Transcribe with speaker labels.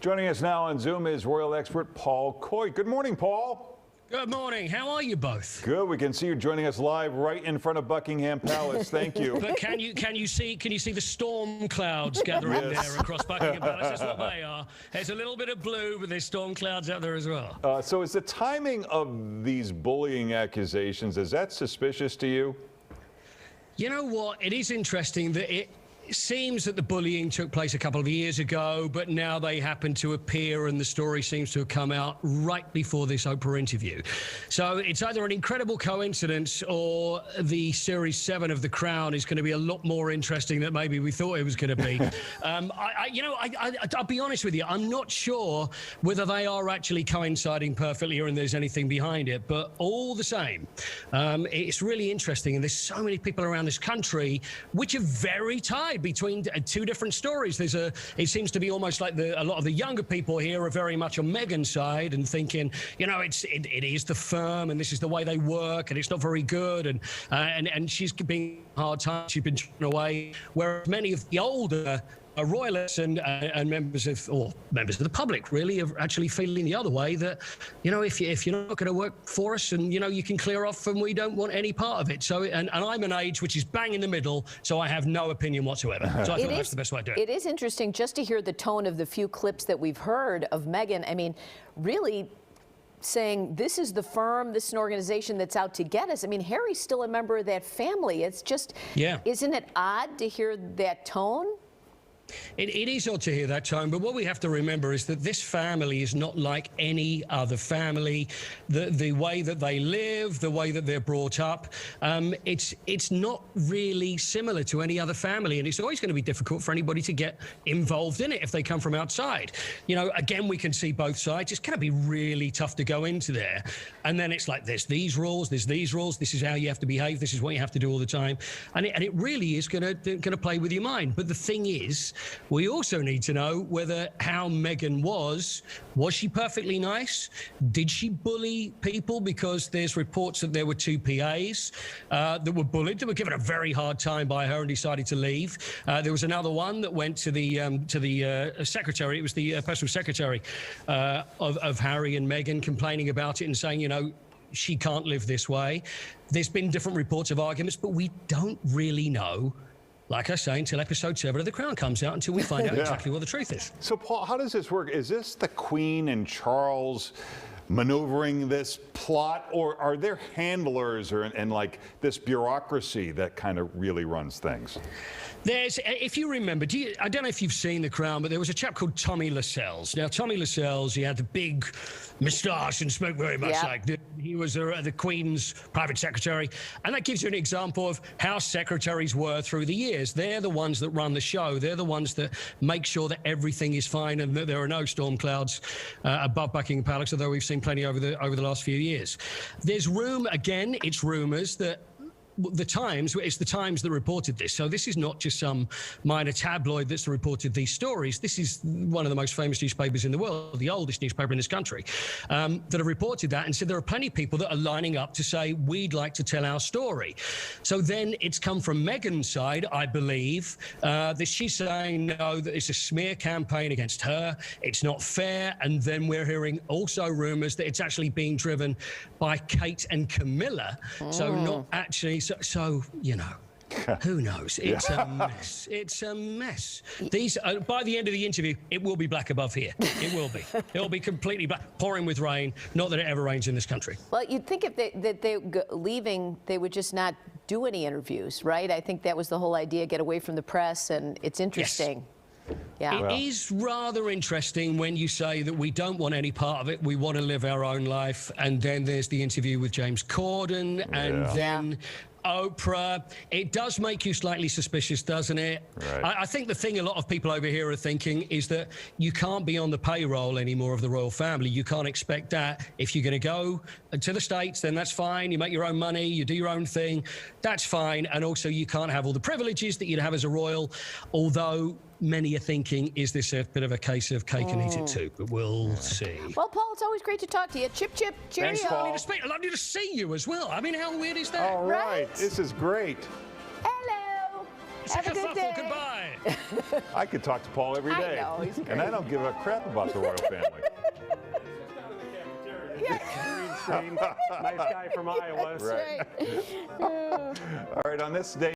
Speaker 1: Joining us now on Zoom is royal expert Paul Coit. Good morning, Paul.
Speaker 2: Good morning. How are you both?
Speaker 1: Good. We can see you joining us live right in front of Buckingham Palace. Thank you.
Speaker 2: But can you see the storm clouds gathering there across Buckingham Palace? That's what they are. There's a little bit of blue, but there's storm clouds out there as well.
Speaker 1: So is the timing of these bullying accusations, is that suspicious to you?
Speaker 2: You know what? It is interesting that it seems that the bullying took place a couple of years ago, but now they happen to appear and the story seems to have come out right before this Oprah interview. So it's either an incredible coincidence or the Series 7 of The Crown is going to be a lot more interesting than maybe we thought it was going to be. I'll be honest with you, I'm not sure whether they are actually coinciding perfectly or there's anything behind it, but all the same, it's really interesting. And there's so many people around this country which are very tied between two different stories. It seems to be almost like a lot of the younger people here are very much on Meghan's side and thinking, you know, it is the firm and this is the way they work and it's not very good and she's being hard time. She's been thrown away. Whereas many of the older royalists and members of the public really are actually feeling the other way, that, you know, if you're not going to work for us and, you know, you can clear off and we don't want any part of it. So and I'm an age which is bang in the middle, so I have no opinion whatsoever. So I think that's the best way to do it.
Speaker 3: It is interesting just to hear the tone of the few clips that we've heard of Meghan. I mean, really saying this is the firm, this is an organization that's out to get us. I mean, Harry's still a member of that family. It's just, isn't it odd to hear that tone?
Speaker 2: It is odd to hear that tone, but what we have to remember is that this family is not like any other family. The way that they live, the way that they're brought up, it's not really similar to any other family, and it's always going to be difficult for anybody to get involved in it if they come from outside. You know, again, we can see both sides. It's going to be really tough to go into there, and then it's like there's these rules, this is how you have to behave, this is what you have to do all the time, and it really is going to play with your mind. But the thing is, we also need to know how Meghan was she perfectly nice? Did she bully people? Because there's reports that there were two PAs that were bullied, that were given a very hard time by her and decided to leave. There was another one that went to the secretary. It was the personal secretary of Harry and Meghan, complaining about it and saying, you know, she can't live this way. There's been different reports of arguments, but we don't really know, like I say, until episode 7 of The Crown comes out, until we find out exactly what the truth is.
Speaker 1: So, Paul, how does this work? Is this the Queen and Charles maneuvering this plot, or are there handlers and like this bureaucracy that kind of really runs things?
Speaker 2: If you remember, I don't know if you've seen The Crown, but there was a chap called Tommy Lascelles. Now, Tommy Lascelles, he had the big moustache and spoke very much like he was the Queen's private secretary. And that gives you an example of how secretaries were through the years. They're the ones that run the show. They're the ones that make sure that everything is fine and that there are no storm clouds above Buckingham Palace, although we've seen plenty over the last few years. There's it's rumours that it's the Times that reported this. So this is not just some minor tabloid that's reported these stories. This is one of the most famous newspapers in the world, the oldest newspaper in this country, that have reported that and said there are plenty of people that are lining up to say, we'd like to tell our story. So then it's come from Meghan's side, I believe, that she's saying, no, that it's a smear campaign against her. It's not fair. And then we're hearing also rumours that it's actually being driven by Kate and Camilla. So not actually... So, you know, who knows? It's a mess. It's a mess. These, by the end of the interview, it will be black above here. It will be. It'll be completely black, pouring with rain. Not that it ever rains in this country.
Speaker 3: Well, you'd think if they leaving, they would just not do any interviews, right? I think that was the whole idea, get away from the press, and it's interesting.
Speaker 2: Yes.
Speaker 3: Yeah.
Speaker 2: It is rather interesting when you say that we don't want any part of it, we want to live our own life, and then there's the interview with James Corden, and then Oprah. It does make you slightly suspicious, doesn't it?
Speaker 1: Right.
Speaker 2: I think the thing a lot of people over here are thinking is that you can't be on the payroll anymore of the royal family. You can't expect that. If you're going to go to the States, then that's fine. You make your own money, you do your own thing. That's fine. And also you can't have all the privileges that you'd have as a royal, although many are thinking, is this a bit of a case of cake and eat it too? But we'll see.
Speaker 3: Well, Paul, it's always great to talk to you. Chip, chip, cheerio.
Speaker 1: Thanks, Paul.
Speaker 2: Lovely to speak. Lovely to see you as well. I mean, how weird is that?
Speaker 1: All right. This is great.
Speaker 3: Hello.
Speaker 2: It's
Speaker 3: Have
Speaker 2: a
Speaker 3: a good
Speaker 2: kerfuffle.
Speaker 3: day.
Speaker 2: Goodbye.
Speaker 1: I could talk to Paul every
Speaker 3: I
Speaker 1: day.
Speaker 3: know, he's
Speaker 1: and I
Speaker 3: great.
Speaker 1: don't give a crap about the royal family.
Speaker 4: Green screen. Nice guy from Iowa.
Speaker 1: Right.
Speaker 3: Right.
Speaker 1: All right, on this day.